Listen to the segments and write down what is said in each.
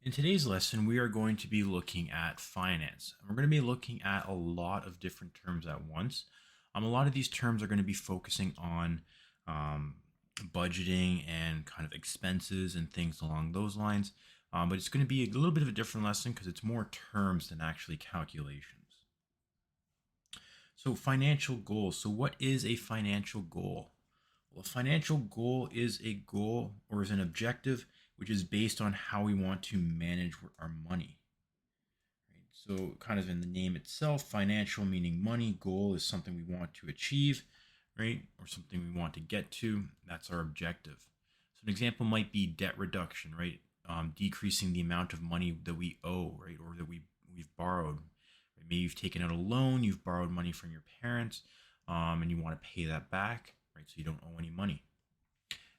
In today's lesson, we are going to be looking at finance. And we're going to be looking at a lot of different terms at once. A lot of these terms are going to be focusing on um, budgeting and kind of expenses and things along those lines. But it's going to be a little bit of a different lesson because it's more terms than actually calculations. So, financial goals. So, what is a financial goal? Well, a financial goal is a goal or is an objective which is based on how we want to manage our money. Right? So, kind of in the name itself, financial meaning money, goal is something we want to achieve, right? Or something we want to get to. That's our objective. So, an example might be debt reduction, right? Decreasing the amount of money that we owe, right? Or that we've borrowed. Right? Maybe you've taken out a loan, you've borrowed money from your parents, and you want to pay that back, right? So you don't owe any money.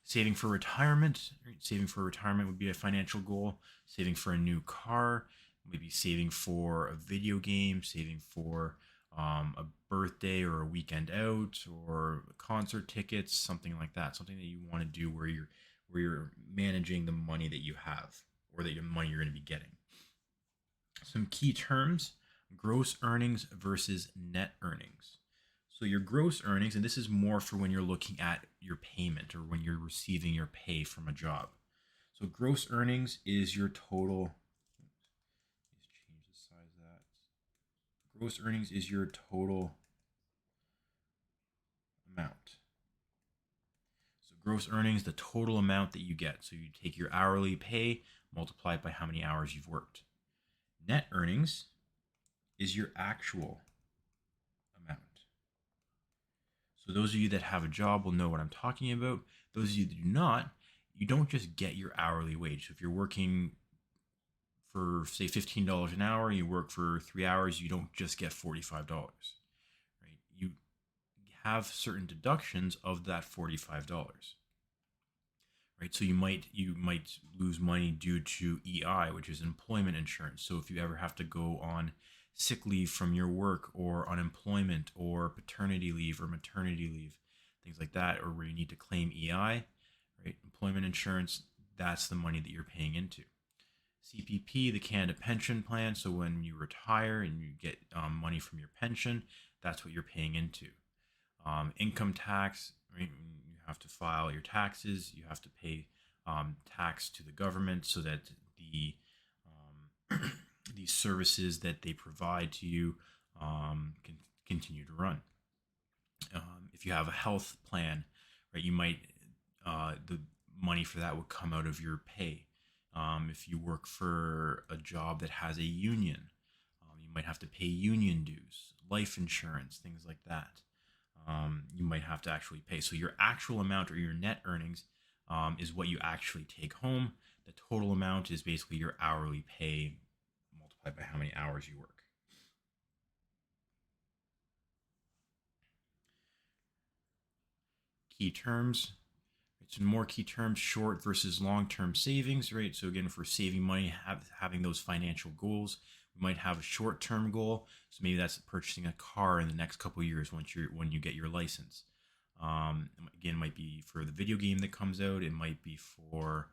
Saving for retirement. Right? Saving for retirement would be a financial goal. Saving for a new car, maybe saving for a video game, saving for a birthday or a weekend out or concert tickets, something like that. Something that you want to do where you're managing the money that you have or the money you're going to be getting. Some key terms: gross earnings versus net earnings. So your gross earnings, and this is more for when you're looking at your payment or when you're receiving your pay from a job. So gross earnings is your total. Let's change the size of that. Gross earnings is your total amount. So gross earnings, the total amount that you get. So you take your hourly pay, multiply it by how many hours you've worked. Net earnings is your actual amount. So those of you that have a job will know what I'm talking about. Those of you that do not, you don't just get your hourly wage. So if you're working for, say, $15 an hour, you work for 3 hours, you don't just get $45, right? You have certain deductions of that $45, right? So you might lose money due to EI, which is employment insurance. So if you ever have to go on sick leave from your work or unemployment or paternity leave or maternity leave, things like that, or where you need to claim EI, right? Employment insurance, that's the money that you're paying into. CPP, the Canada Pension Plan. So when you retire and you get money from your pension, that's what you're paying into. Income tax, right? You have to file your taxes. You have to pay tax to the government so that these services that they provide to you can continue to run. If you have a health plan, right, you might the money for that would come out of your pay. If you work for a job that has a union, you might have to pay union dues, life insurance, things like that. You might have to actually pay. So your actual amount or your net earnings is what you actually take home. The total amount is basically your hourly pay multiplied by how many hours you work. Key terms. So more key terms: short versus long-term savings, right? So again, if we're saving money, having those financial goals, we might have a short-term goal. So maybe that's purchasing a car in the next couple of years when you get your license. Again, it might be for the video game that comes out. It might be for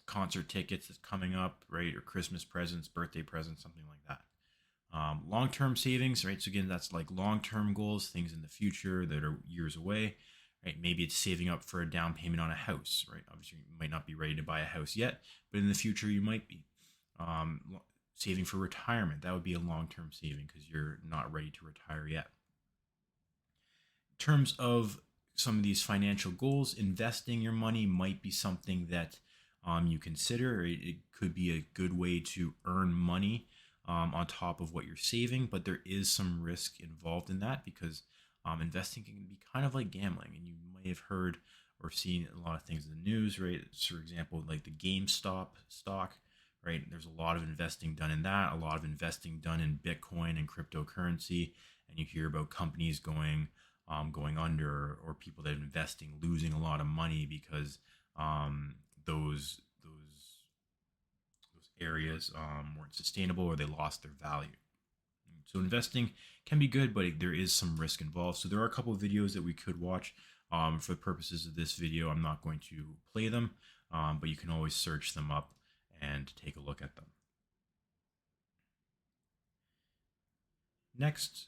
concert tickets that's coming up, right? Or Christmas presents, birthday presents, something like that. Long-term savings, right? So again, that's like long-term goals, things in the future that are years away, right? Maybe it's saving up for a down payment on a house, right? Obviously, you might not be ready to buy a house yet, but in the future, you might be. Saving for retirement, that would be a long-term saving because you're not ready to retire yet. In terms of some of these financial goals, investing your money might be something that you consider. It could be a good way to earn money on top of what you're saving, but there is some risk involved in that because investing can be kind of like gambling, and you may have heard or seen a lot of things in the news, right? For example, like the GameStop stock, right? There's a lot of investing done in that, a lot of investing done in Bitcoin and cryptocurrency, and you hear about companies going under, or people that are investing losing a lot of money because those areas weren't sustainable or they lost their value. So investing can be good, but there is some risk involved. So there are a couple of videos that we could watch. For the purposes of this video, I'm not going to play them, but you can always search them up and take a look at them. Next,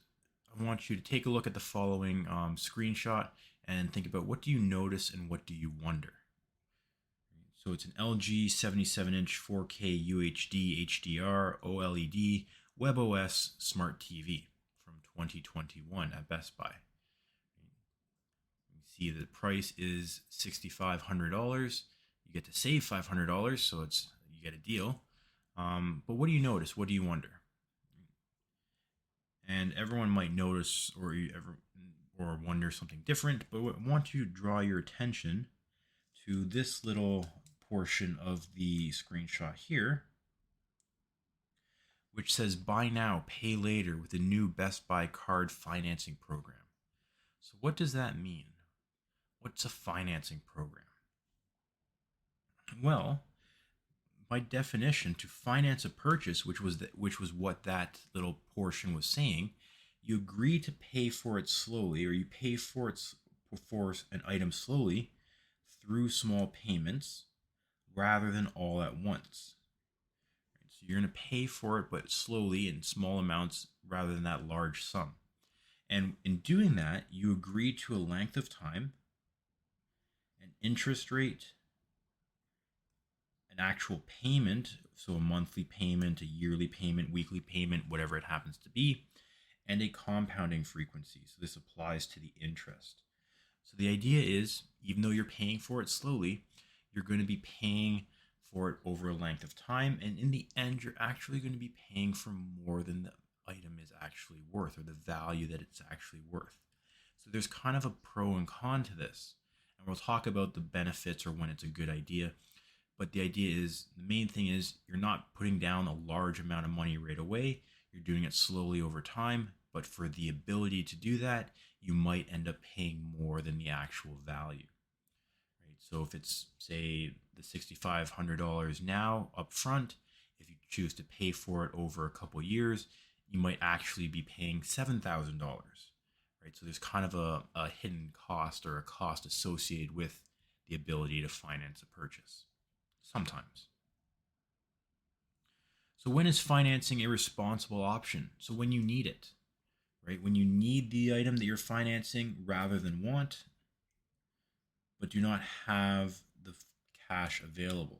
I want you to take a look at the following screenshot and think about, what do you notice and what do you wonder? So it's an LG 77-inch 4K UHD HDR OLED WebOS Smart TV from 2021 at Best Buy. You see the price is $6,500. You get to save $500, so you get a deal. But what do you notice? What do you wonder? And everyone might notice or wonder something different, but I want to draw your attention to this little portion of the screenshot here, which says buy now, pay later with the new Best Buy card financing program. So what does that mean? What's a financing program? Well, by definition, to finance a purchase, which was what that little portion was saying, you agree to pay for it slowly, or you pay for an item slowly through small payments rather than all at once. So you're going to pay for it, but slowly in small amounts rather than that large sum. And in doing that, you agree to a length of time, an interest rate, an actual payment, so a monthly payment, a yearly payment, weekly payment, whatever it happens to be, and a compounding frequency. So this applies to the interest. So the idea is, even though you're paying for it slowly, you're going to be paying for it over a length of time, and in the end, you're actually going to be paying for more than the item is actually worth, or the value that it's actually worth. So there's kind of a pro and con to this, and we'll talk about the benefits or when it's a good idea. But the idea is, the main thing is, you're not putting down a large amount of money right away. You're doing it slowly over time. But for the ability to do that, you might end up paying more than the actual value. Right? So if it's, say, the $6,500 now up front, if you choose to pay for it over a couple of years, you might actually be paying $7,000. Right? So there's kind of a hidden cost, or a cost associated with the ability to finance a purchase. Sometimes. So when is financing a responsible option? So when you need it, right? When you need the item that you're financing rather than want, but do not have the cash available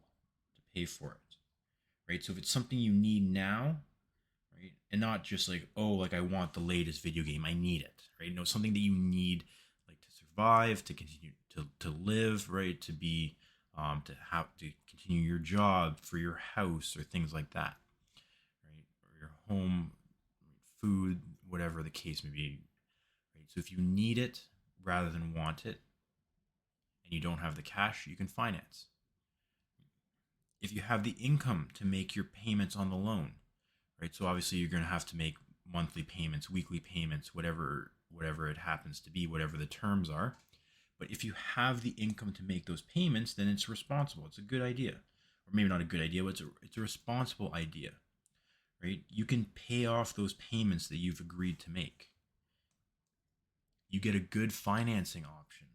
to pay for it, right? So if it's something you need now, right, and not just like, oh, like I want the latest video game, I need it, right? No, something that you need, like to survive, to continue to live, right? To be to have to continue your job, for your house, or things like that, right? Or your home, food, whatever the case may be, right? So if you need it rather than want it, and you don't have the cash, you can finance. If you have the income to make your payments on the loan, right? So obviously you're going to have to make monthly payments, weekly payments, whatever it happens to be, whatever the terms are. But if you have the income to make those payments, then it's responsible. It's a good idea. Or maybe not a good idea, but it's a responsible idea, right? You can pay off those payments that you've agreed to make. You get a good financing option,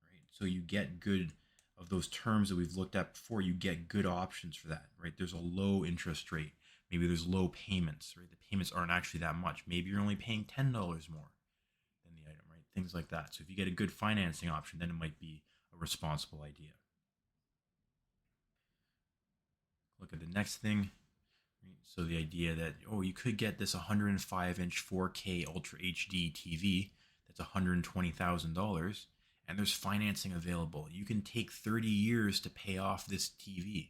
right? So you get good, of those terms that we've looked at before, you get good options for that, right? There's a low interest rate. Maybe there's low payments, right? The payments aren't actually that much. Maybe you're only paying $10 more than the item, right? Things like that. So if you get a good financing option, then it might be a responsible idea. Look at the next thing. Right? So the idea that, oh, you could get this 105-inch 4K Ultra HD TV that's $120,000, and there's financing available. You can take 30 years to pay off this TV,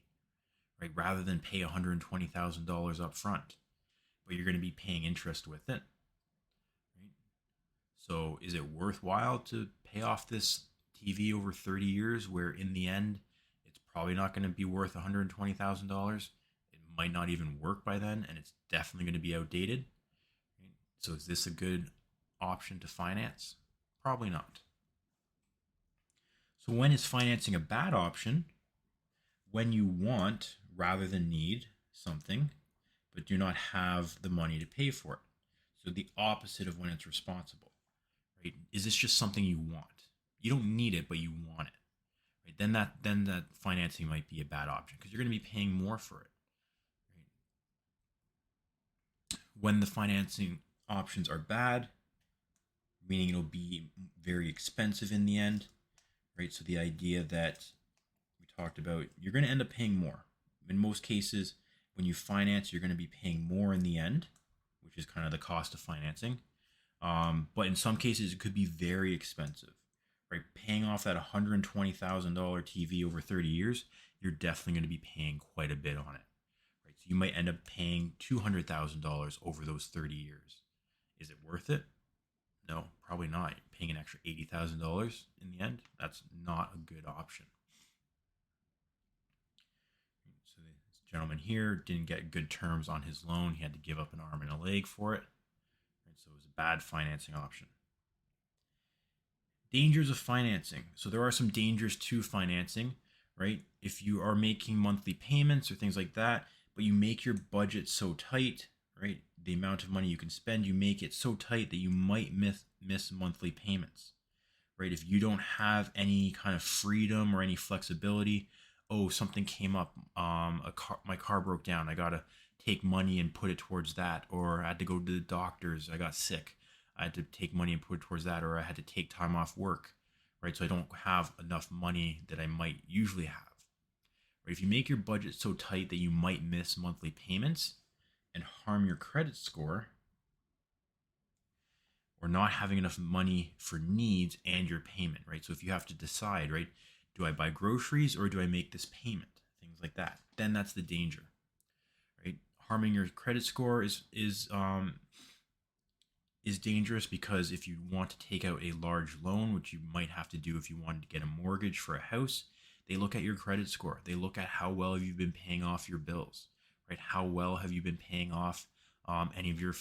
right? Rather than pay $120,000 up front, but you're going to be paying interest with it. Right? So is it worthwhile to pay off this TV over 30 years, where in the end, it's probably not going to be worth $120,000? It might not even work by then, and it's definitely going to be outdated. Right? So is this a good option to finance? Probably not. So when is financing a bad option? When you want rather than need something, but do not have the money to pay for it. So the opposite of when it's responsible, right? Is this just something you want? You don't need it, but you want it, right? Then that financing might be a bad option, because you're going to be paying more for it. When the financing options are bad, meaning it'll be very expensive in the end, right? So the idea that we talked about, you're going to end up paying more. In most cases, when you finance, you're going to be paying more in the end, which is kind of the cost of financing. But in some cases, it could be very expensive, right? Paying off that $120,000 TV over 30 years, you're definitely going to be paying quite a bit on it, right? So you might end up paying $200,000 over those 30 years. Is it worth it? No, probably not. You're paying an extra $80,000 in the end. That's not a good option. So this gentleman here didn't get good terms on his loan. He had to give up an arm and a leg for it. So it was a bad financing option. Dangers of financing. So there are some dangers to financing, right? If you are making monthly payments or things like that, but you make your budget so tight, right? The amount of money you can spend, you make it so tight that you might miss monthly payments, right? If you don't have any kind of freedom or any flexibility, oh, something came up, my car broke down, I gotta take money and put it towards that, or I had to go to the doctors, I got sick, I had to take money and put it towards that, or I had to take time off work, right? So I don't have enough money that I might usually have. Right? If you make your budget so tight that you might miss monthly payments and harm your credit score, or not having enough money for needs and your payment, right? So if you have to decide, right, do I buy groceries or do I make this payment? Things like that. Then that's the danger, right? Harming your credit score is dangerous, because if you want to take out a large loan, which you might have to do if you wanted to get a mortgage for a house, they look at your credit score. They look at how well you've been paying off your bills, right? How well have you been paying off any of your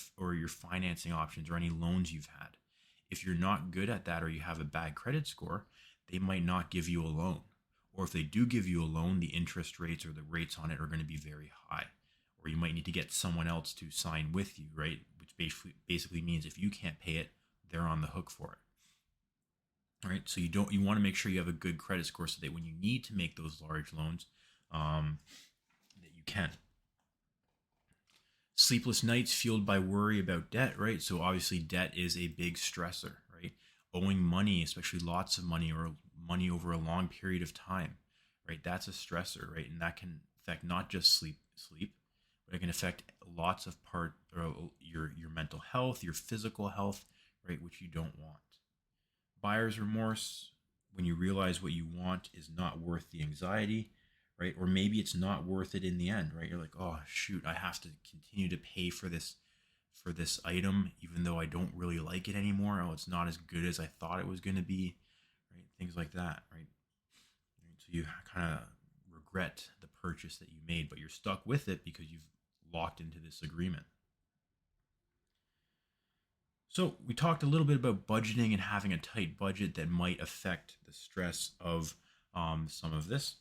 financing options or any loans you've had. If you're not good at that, or you have a bad credit score, they might not give you a loan. Or if they do give you a loan, the interest rates or the rates on it are going to be very high. Or you might need to get someone else to sign with you, right? Which basically means if you can't pay it, they're on the hook for it. All right, so you want to make sure you have a good credit score so that when you need to make those large loans, that you can. Sleepless nights fueled by worry about debt, right? So obviously debt is a big stressor, right? Owing money, especially lots of money or money over a long period of time, right? That's a stressor, right? And that can affect not just sleep, but it can affect lots of your mental health, your physical health, right? Which you don't want. Buyer's remorse, when you realize what you want is not worth the anxiety, right? Or maybe it's not worth it in the end, right? You're like, oh shoot, I have to continue to pay for this item, even though I don't really like it anymore. Oh, it's not as good as I thought it was going to be, right? Things like that, right? So you kind of regret the purchase that you made, but you're stuck with it because you've locked into this agreement. So we talked a little bit about budgeting and having a tight budget that might affect the stress of some of this.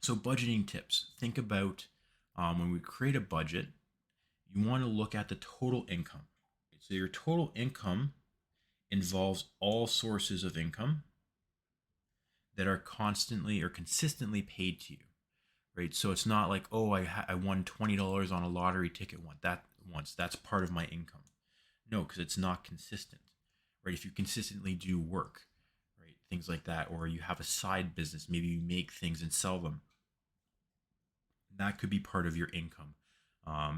So budgeting tips. Think about when we create a budget, you want to look at the total income. So your total income involves all sources of income that are constantly or consistently paid to you, right? So it's not like, oh, I won $20 on a lottery ticket once. That's part of my income. No, because it's not consistent, right? If you consistently do work, right, things like that, or you have a side business, maybe you make things and sell them, that could be part of your income.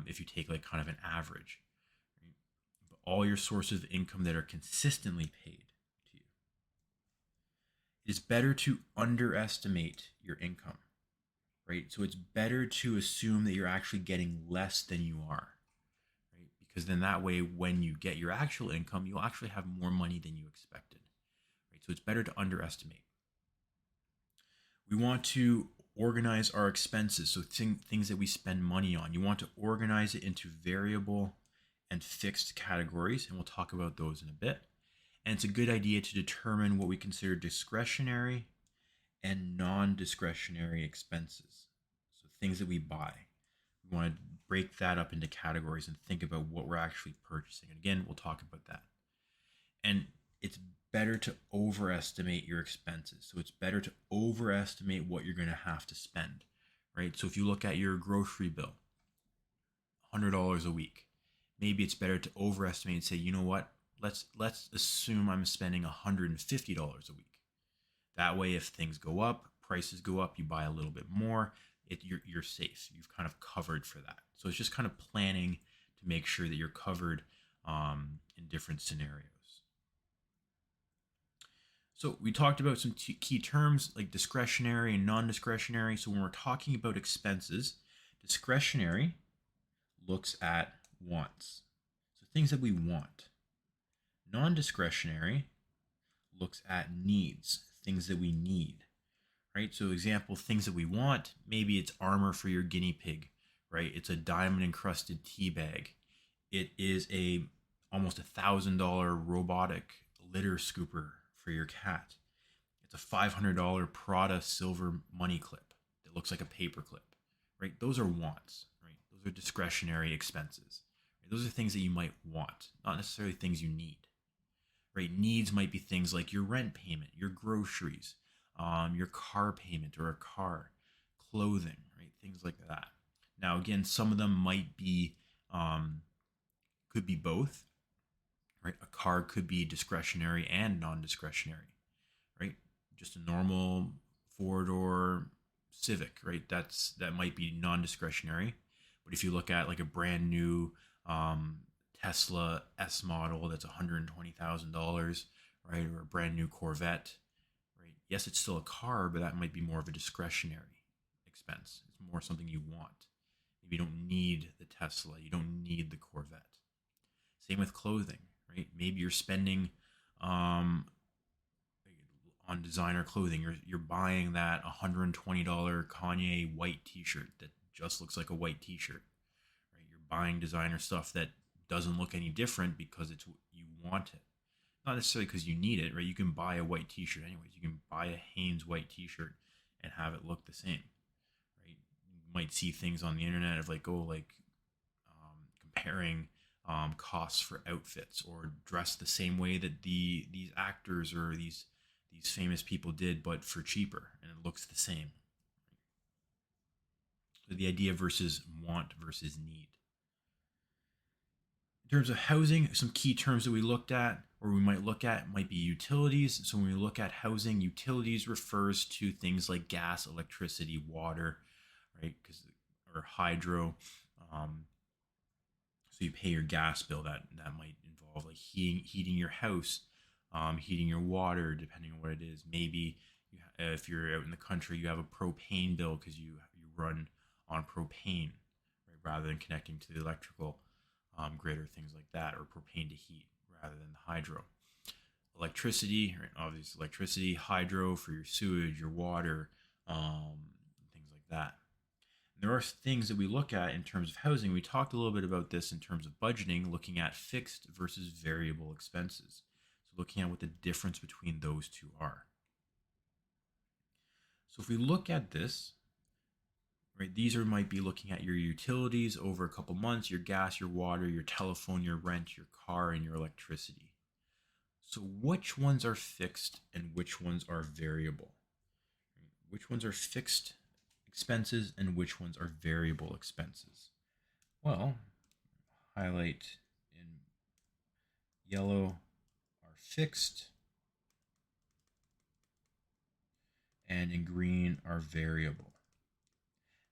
If you take like kind of an average, right? But all your sources of income that are consistently paid to you. It is better to underestimate your income, right? So it's better to assume that you're actually getting less than you are. Because then that way, when you get your actual income, you'll actually have more money than you expected. Right? So it's better to underestimate. We want to organize our expenses. So things that we spend money on, you want to organize it into variable and fixed categories. And we'll talk about those in a bit. And it's a good idea to determine what we consider discretionary and non-discretionary expenses. So things that we buy. We want to break that up into categories and think about what we're actually purchasing. And again, we'll talk about that. And it's better to overestimate your expenses. So it's better to overestimate what you're going to have to spend, right? So if you look at your grocery bill, $100 a week, maybe it's better to overestimate and say, you know what, let's assume I'm spending $150 a week. That way, if things go up, prices go up, you buy a little bit more, you're safe. You've kind of covered for that. So it's just kind of planning to make sure that you're covered in different scenarios. So we talked about some key terms like discretionary and non-discretionary. So when we're talking about expenses, discretionary looks at wants. So things that we want. Non-discretionary looks at needs, things that we need, right? So example, things that we want, maybe it's armor for your guinea pig, right? It's a diamond encrusted tea bag. It is a almost $1,000 robotic litter scooper for your cat. It's a $500 Prada silver money clip that looks like a paper clip, right? Those are wants, right? Those are discretionary expenses. Right? Those are things that you might want, not necessarily things you need, right? Needs might be things like your rent payment, your groceries, your car payment or a car, clothing, right? Things like that. Now, again, some of them might be, could be both, right? A car could be discretionary and non-discretionary, right? Just a normal four-door Civic, right? That might be non-discretionary. But if you look at like a brand new Tesla S model that's $120,000, right, or a brand new Corvette, right? Yes, it's still a car, but that might be more of a discretionary expense. It's more something you want. Maybe you don't need the Tesla, you don't need the Corvette. Same with clothing, right? Maybe you're spending on designer clothing. You're buying that $120 Kanye white T-shirt that just looks like a white T-shirt, right? You're buying designer stuff that doesn't look any different because it's you want it, not necessarily because you need it, right? You can buy a white T-shirt anyways. You can buy a Hanes white T-shirt and have it look the same, right? You might see things on the internet of comparing costs for outfits or dress the same way that these actors or these famous people did, but for cheaper, and it looks the same. So the idea versus want versus need. In terms of housing, some key terms that we looked at or we might look at might be utilities. So when we look at housing, utilities refers to things like gas, electricity, water, right? Or hydro. So you pay your gas bill. That might involve like heating your house, heating your water, depending on what it is. Maybe if you're out in the country, you have a propane bill because you run on propane, right, rather than connecting to the electrical grid or things like that, or propane to heat rather than the hydro. Electricity, right, obviously electricity, hydro for your sewage, your water, things like that. There are things that we look at in terms of housing. We talked a little bit about this in terms of budgeting, looking at fixed versus variable expenses. So looking at what the difference between those two are. So if we look at this, right, these might be looking at your utilities over a couple months, your gas, your water, your telephone, your rent, your car, and your electricity. So which ones are fixed and which ones are variable? Which ones are fixed expenses and which ones are variable expenses? Well, highlight in yellow are fixed and in green are variable.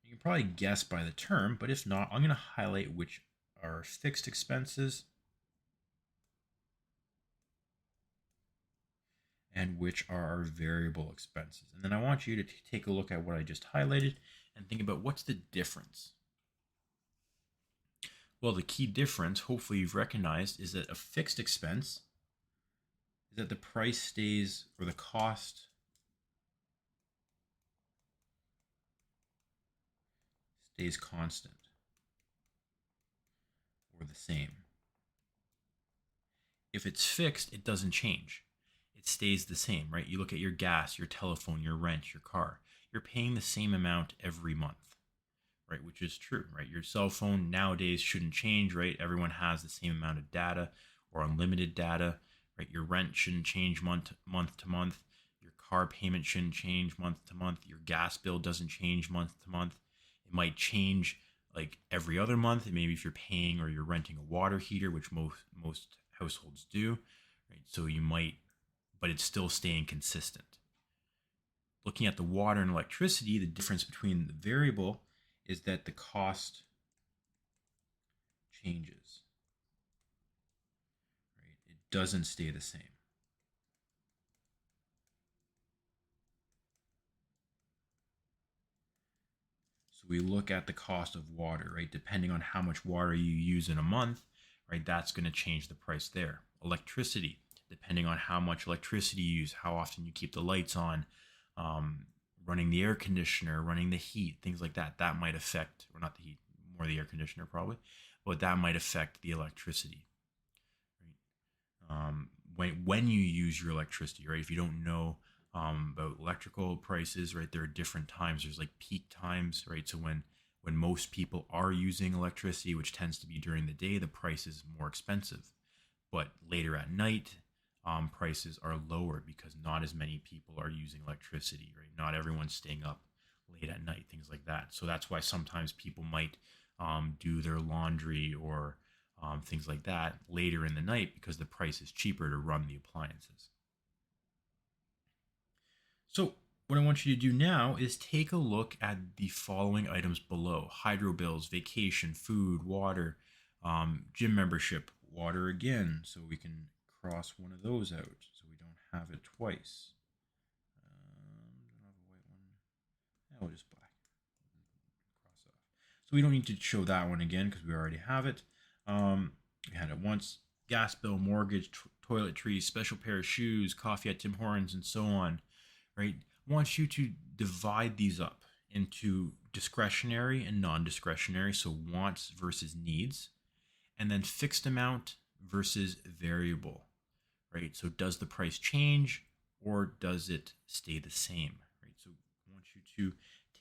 You can probably guess by the term, but if not, I'm going to highlight which are fixed expenses and which are our variable expenses. And then I want you to take a look at what I just highlighted and think about what's the difference. Well, the key difference, hopefully you've recognized, is that a fixed expense is that the price stays, or the cost stays constant or the same. If it's fixed, it doesn't change. It stays the same, right? You look at your gas, your telephone, your rent, your car. You're paying the same amount every month, right? Which is true, right? Your cell phone nowadays shouldn't change, right? Everyone has the same amount of data or unlimited data, right? Your rent shouldn't change month to month. Your car payment shouldn't change month to month. Your gas bill doesn't change month to month. It might change like every other month. Maybe if you're paying or you're renting a water heater, which most households do, right? So you might, but it's still staying consistent. Looking at the water and electricity, the difference between the variable is that the cost changes, right? It doesn't stay the same. So we look at the cost of water, right? Depending on how much water you use in a month, right? That's going to change the price there. Electricity, depending on how much electricity you use, how often you keep the lights on, running the air conditioner, running the heat, things like that. That might affect, or not the heat, more the air conditioner probably, but that might affect the electricity. Right? When you use your electricity, right? If you don't know about electrical prices, right, there are different times. There's like peak times, right? So when most people are using electricity, which tends to be during the day, the price is more expensive. But later at night, prices are lower because not as many people are using electricity, right? Not everyone's staying up late at night, things like that. So that's why sometimes people might do their laundry or things like that later in the night because the price is cheaper to run the appliances. So, what I want you to do now is take a look at the following items below: hydro bills, vacation, food, water, gym membership, water again. So, we can cross one of those out so we don't have it twice. Don't have a white one. Yeah, we'll just black. Cross off. So, we don't need to show that one again because we already have it. We had it once: gas bill, mortgage, toiletries, special pair of shoes, coffee at Tim Hortons, and so on. Right? I want you to divide these up into discretionary and non-discretionary, so wants versus needs, and then fixed amount versus variable. Right? So does the price change or does it stay the same? Right? So I want you to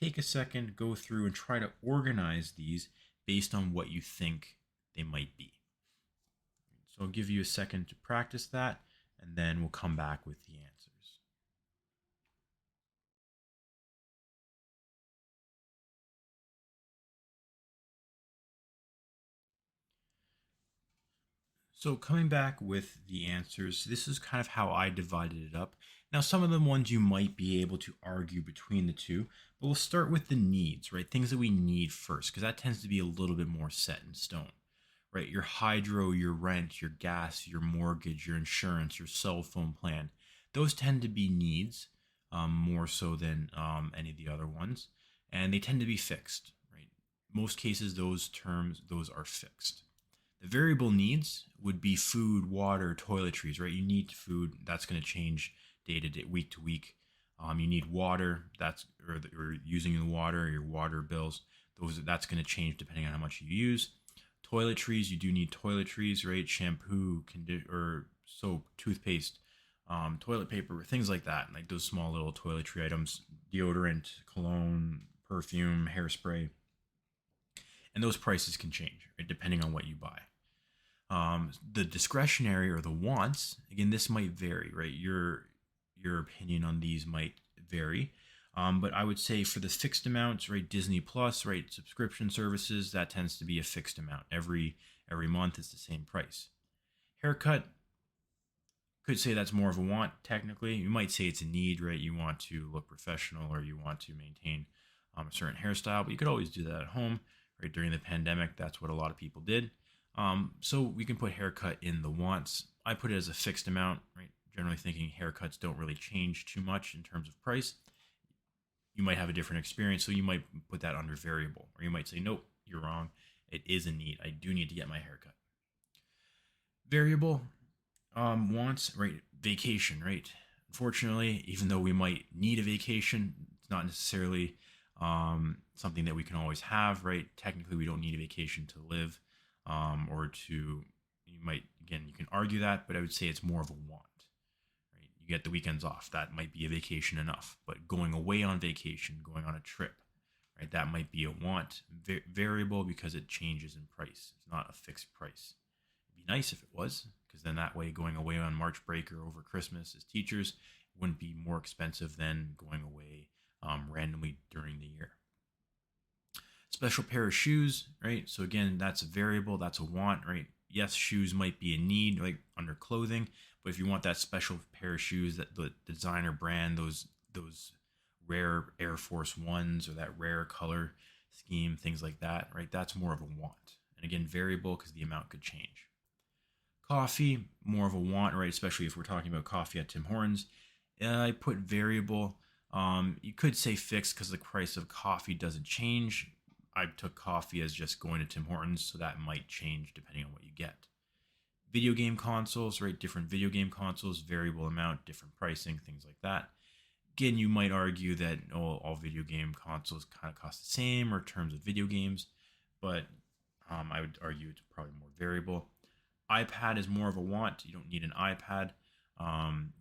take a second, go through and try to organize these based on what you think they might be. So I'll give you a second to practice that, and then we'll come back with the answers. So coming back with the answers, this is kind of how I divided it up. Now, some of the ones you might be able to argue between the two, but we'll start with the needs, right? Things that we need first, because that tends to be a little bit more set in stone, right? Your hydro, your rent, your gas, your mortgage, your insurance, your cell phone plan, those tend to be needs more so than any of the other ones, and they tend to be fixed, right? Most cases, those are fixed. The variable needs would be food, water, toiletries, right? You need food, that's going to change day to day, week to week. You need water, or using the water, or your water bills, that's going to change depending on how much you use. Toiletries, you do need toiletries, right? Shampoo, or soap, toothpaste, toilet paper, things like that, like those small little toiletry items, deodorant, cologne, perfume, hairspray, and those prices can change, right, depending on what you buy. The discretionary or the wants, again, this might vary, right? Your opinion on these might vary. But I would say for the fixed amounts, right, Disney Plus, right, subscription services, that tends to be a fixed amount. Every month it's the same price. Haircut, could say that's more of a want technically. You might say it's a need, right? You want to look professional or you want to maintain a certain hairstyle, but you could always do that at home, right? During the pandemic, that's what a lot of people did. So we can put haircut in the wants. I put it as a fixed amount, right? Generally thinking haircuts don't really change too much in terms of price. You might have a different experience, so you might put that under variable, or you might say, nope, you're wrong. It is a need. I do need to get my haircut. Variable, wants, right? Vacation, right? Unfortunately, even though we might need a vacation, it's not necessarily something that we can always have, right? Technically, we don't need a vacation to live, or to, you might, again, you can argue that, but I would say it's more of a want, right? You get the weekends off, that might be a vacation enough, but going away on vacation, going on a trip, right? That might be a want. Variable because it changes in price. It's not a fixed price. It'd be nice if it was, because then that way going away on March break or over Christmas as teachers wouldn't be more expensive than going away randomly during the year. Special pair of shoes, right? So again, that's a variable, that's a want, right? Yes, shoes might be a need, like under clothing, but if you want that special pair of shoes, that the designer brand, those rare Air Force Ones or that rare color scheme, things like that, right? That's more of a want. And again, variable because the amount could change. Coffee, more of a want, right? Especially if we're talking about coffee at Tim Hortons. I put variable. You could say fixed because the price of coffee doesn't change. I took coffee as just going to Tim Hortons, so that might change depending on what you get. Video game consoles, right? Different video game consoles, variable amount, different pricing, things like that. Again, you might argue that all video game consoles kind of cost the same or terms of video games, but I would argue it's probably more variable. iPad is more of a want. You don't need an iPad.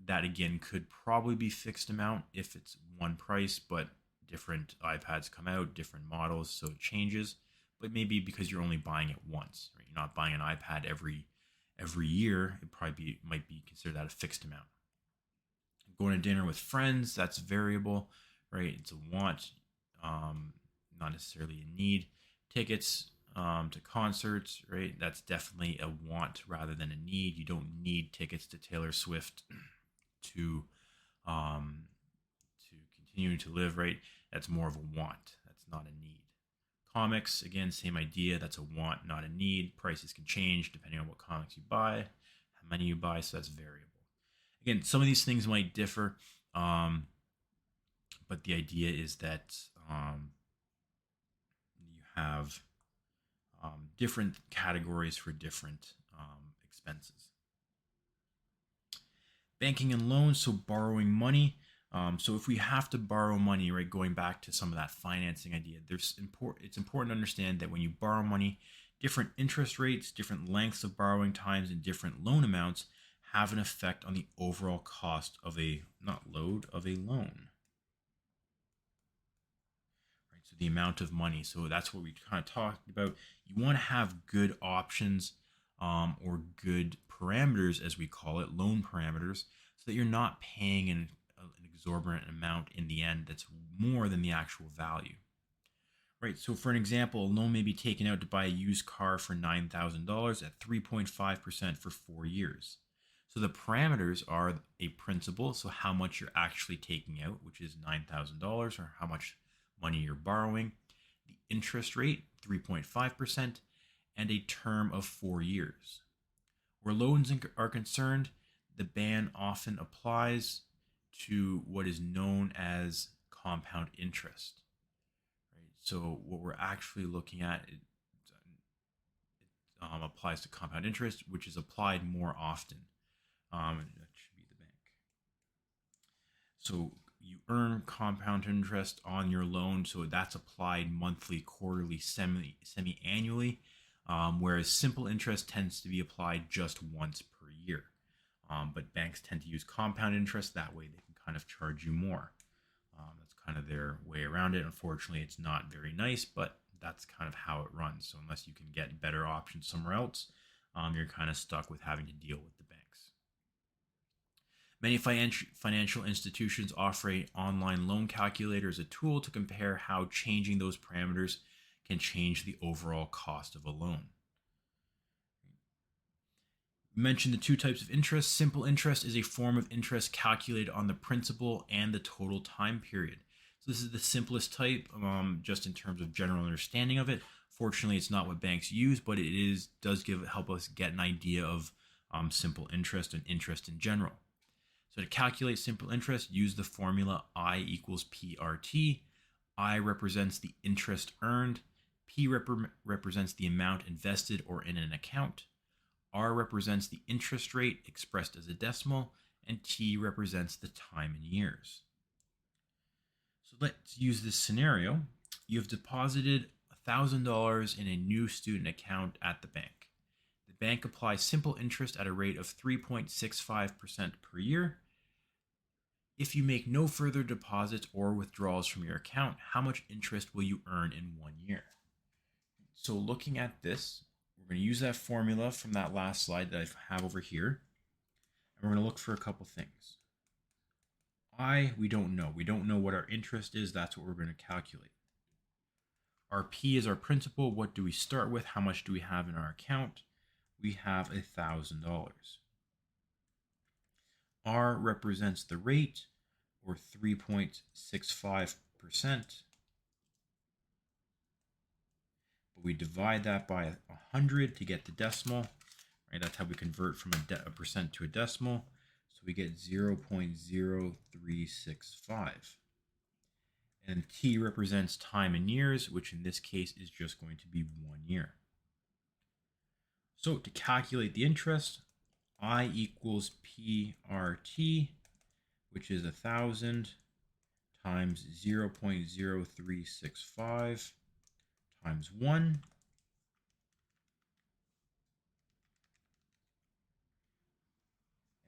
That again could probably be fixed amount if it's one price, but different iPads come out, different models, so it changes. But maybe because you're only buying it once, right? You're not buying an iPad every year. It probably might be considered at a fixed amount. Going to dinner with friends, that's variable, right? It's a want, not necessarily a need. Tickets to concerts, right? That's definitely a want rather than a need. You don't need tickets to Taylor Swift to continue to live, right? That's more of a want. That's not a need. Comics, again, same idea. That's a want, not a need. Prices can change depending on what comics you buy, how many you buy, so that's variable. Again, some of these things might differ, but the idea is that you have different categories for different expenses. Banking and loans, so borrowing money. So if we have to borrow money, right, going back to some of that financing idea, it's important to understand that when you borrow money, different interest rates, different lengths of borrowing times, and different loan amounts have an effect on the overall cost of a loan. Right, so the amount of money. So that's what we kind of talked about. You want to have good options or good parameters, as we call it, loan parameters, so that you're not paying an exorbitant amount in the end that's more than the actual value. Right, so for an example, a loan may be taken out to buy a used car for $9,000 at 3.5% for 4 years. So the parameters are a principal, so how much you're actually taking out, which is $9,000, or how much money you're borrowing, the interest rate, 3.5%, and a term of 4 years. Where loans are concerned, the ban often applies to what is known as compound interest. Right? So what we're actually looking at applies to compound interest, which is applied more often. That should be the bank. So you earn compound interest on your loan, so that's applied monthly, quarterly, semi-annually, whereas simple interest tends to be applied just once per year. But banks tend to use compound interest. That way they can kind of charge you more. That's kind of their way around it. Unfortunately, it's not very nice, but that's kind of how it runs. So unless you can get better options somewhere else, you're kind of stuck with having to deal with the banks. Many financial institutions offer an online loan calculator as a tool to compare how changing those parameters can change the overall cost of a loan. We mentioned the two types of interest. Simple interest is a form of interest calculated on the principal and the total time period. So this is the simplest type, just in terms of general understanding of it. Fortunately, it's not what banks use, but it does help us get an idea of simple interest and interest in general. So to calculate simple interest, use the formula I equals PRT. I represents the interest earned. P represents the amount invested or in an account. R represents the interest rate expressed as a decimal. And T represents the time in years. So let's use this scenario. You have deposited $1,000 in a new student account at the bank. The bank applies simple interest at a rate of 3.65% per year. If you make no further deposits or withdrawals from your account, how much interest will you earn in 1 year? So looking at this, we're going to use that formula from that last slide that I have over here. And we're going to look for a couple things. We don't know. We don't know what our interest is. That's what we're going to calculate. Our P is our principal. What do we start with? How much do we have in our account? We have $1,000. R represents the rate, or 3.65%. But we divide that by 100 to get the decimal. Right? That's how we convert from a percent to a decimal. So we get 0.0365. And T represents time in years, which in this case is just going to be 1 year. So to calculate the interest, I equals PRT, which is 1,000 times 0.0365 times 1.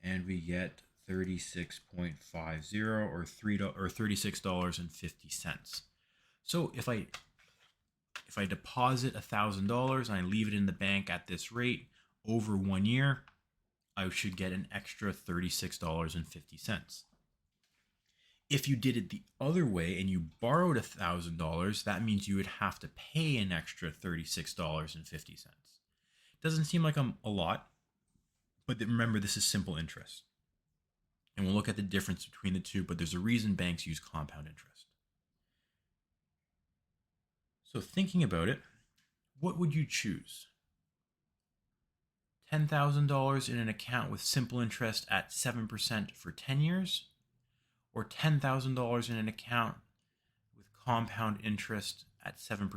And we get 36.50 or $36.50. So if I deposit $1,000 and I leave it in the bank at this rate over 1 year, I should get an extra $36.50. If you did it the other way and you borrowed $1,000, that means you would have to pay an extra $36.50. Doesn't seem like a lot, but remember, this is simple interest. And we'll look at the difference between the two, but there's a reason banks use compound interest. So thinking about it, what would you choose? $10,000 in an account with simple interest at 7% for 10 years? Or $10,000 in an account with compound interest at 7%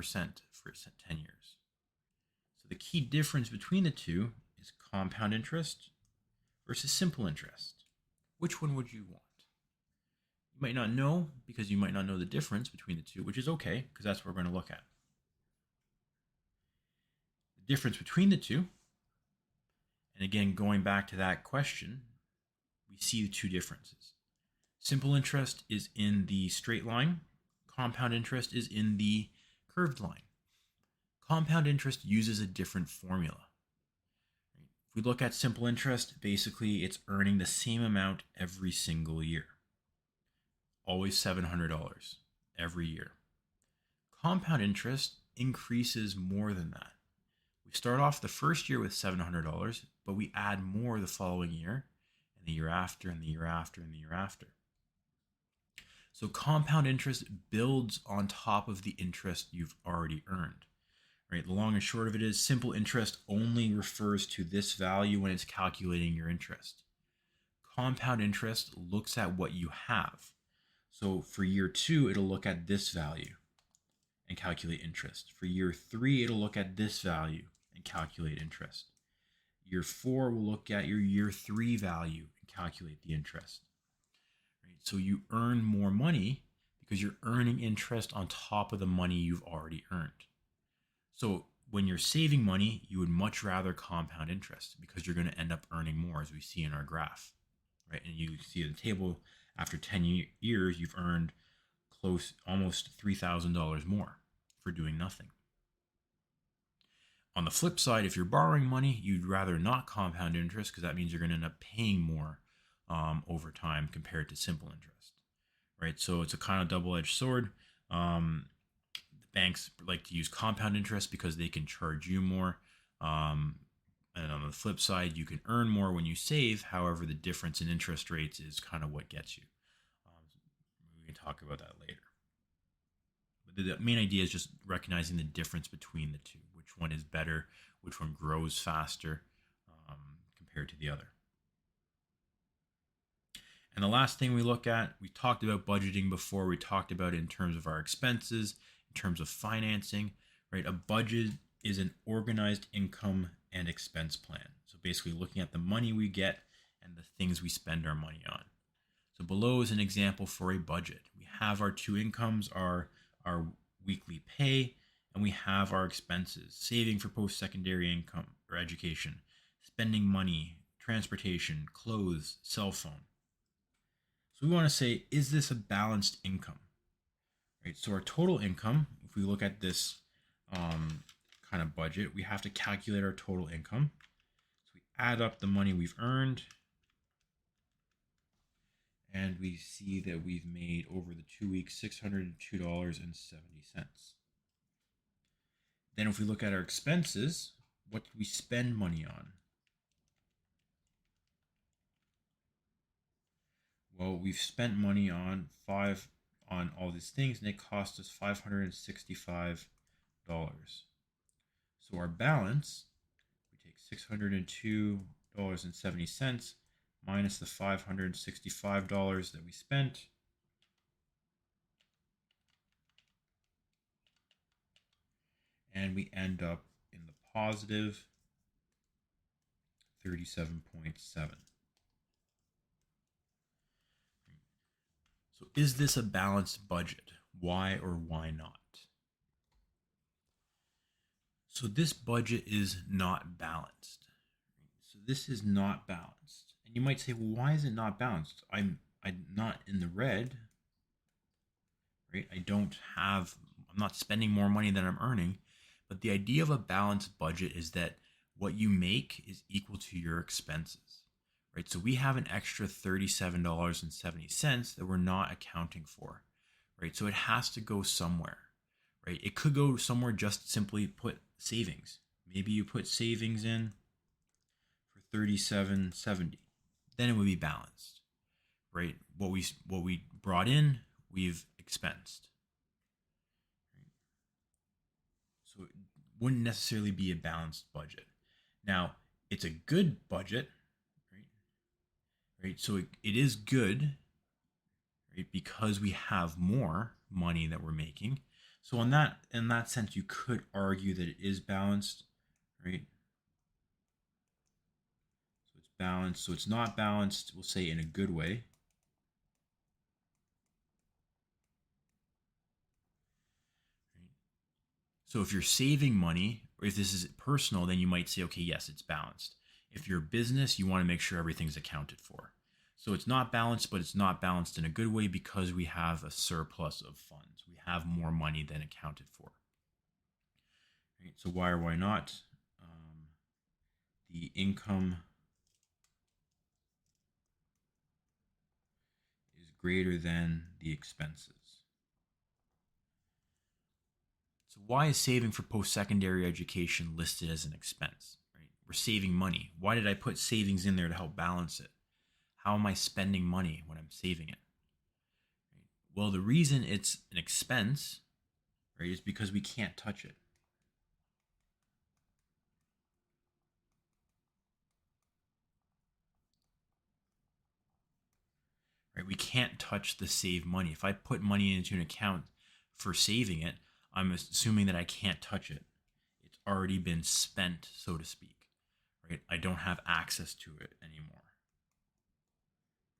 for 10 years? So the key difference between the two is compound interest versus simple interest. Which one would you want? You might not know because you might not know the difference between the two, which is okay because that's what we're going to look at. The difference between the two, and again, going back to that question, we see the two differences. Simple interest is in the straight line. Compound interest is in the curved line. Compound interest uses a different formula. If we look at simple interest, basically it's earning the same amount every single year. Always $700 every year. Compound interest increases more than that. We start off the first year with $700, but we add more the following year, and the year after, and the year after, and the year after. So compound interest builds on top of the interest you've already earned. Right? The long and short of it is simple interest only refers to this value when it's calculating your interest. Compound interest looks at what you have. So for year 2, it'll look at this value and calculate interest. For year 3, it'll look at this value and calculate interest. Year 4 will look at your year 3 value and calculate the interest. Right? So you earn more money because you're earning interest on top of the money you've already earned. So when you're saving money, you would much rather compound interest because you're going to end up earning more, as we see in our graph. Right? And you see in the table, after 10 years, you've earned almost $3,000 more for doing nothing. On the flip side, if you're borrowing money, you'd rather not compound interest because that means you're going to end up paying more over time compared to simple interest. Right? So it's a kind of double-edged sword. Banks like to use compound interest because they can charge you more. And on the flip side, you can earn more when you save. However, the difference in interest rates is kind of what gets you. We can talk about that later. But the main idea is just recognizing the difference between the two. Which one is better? Which one grows faster compared to the other? And the last thing we look at, we talked about budgeting before. We talked about it in terms of our expenses, in terms of financing, right? A budget is an organized income and expense plan. So basically looking at the money we get and the things we spend our money on. So below is an example for a budget. We have our two incomes, our weekly pay, and we have our expenses, saving for post-secondary income or education, spending money, transportation, clothes, cell phone. So we want to say, is this a balanced income? Right. So our total income, if we look at this kind of budget, we have to calculate our total income. So we add up the money we've earned, and we see that we've made over the 2 weeks $602.70. Then if we look at our expenses, what did we spend money on? Well, we've spent money on all these things, and it cost us $565. So our balance, we take $602.70 minus the $565 that we spent, and we end up in the positive 37.7. So is this a balanced budget? Why or why not? So this budget is not balanced. So this is not balanced. And you might say, well, why is it not balanced? I'm not in the red, right? I'm not spending more money than I'm earning. But the idea of a balanced budget is that what you make is equal to your expenses, right? So we have an extra $37.70 that we're not accounting for, right? So it has to go somewhere, right? It could go somewhere, just simply put savings. Maybe you put savings in for $37.70. Then it would be balanced, right? What we brought in, we've expensed. So it wouldn't necessarily be a balanced budget. Now, it's a good budget, right? So it is good, right? Because we have more money that we're making. So in that sense, you could argue that it is balanced, right? So it's balanced. So it's not balanced, we'll say, in a good way. So if you're saving money, or if this is personal, then you might say, okay, yes, it's balanced. If you're a business, you want to make sure everything's accounted for. So it's not balanced, but it's not balanced in a good way because we have a surplus of funds. We have more money than accounted for. Right? So why or why not? The income is greater than the expenses. So why is saving for post-secondary education listed as an expense? Right? We're saving money. Why did I put savings in there to help balance it? How am I spending money when I'm saving it? Right? Well, the reason it's an expense, right, is because we can't touch it. Right? We can't touch the saved money. If I put money into an account for saving it, I'm assuming that I can't touch it. It's already been spent, so to speak. Right? I don't have access to it anymore.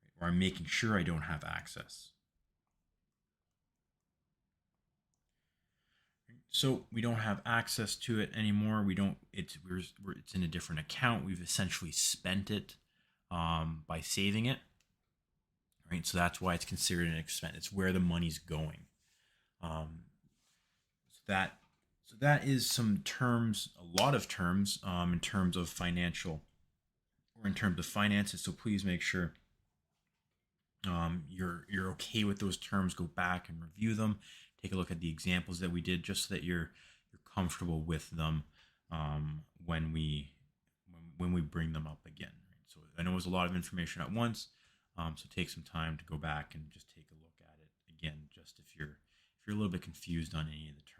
Right? Or I'm making sure I don't have access. So we don't have access to it anymore. It's in a different account. We've essentially spent it by saving it. Right? So that's why it's considered an expense. It's where the money's going. So that is some terms, a lot of terms, in terms of financial or in terms of finances. So please make sure you're okay with those terms. Go back and review them. Take a look at the examples that we did, just so that you're comfortable with them when we bring them up again. Right? So I know it was a lot of information at once. So take some time to go back and just take a look at it again, just if you're a little bit confused on any of the terms.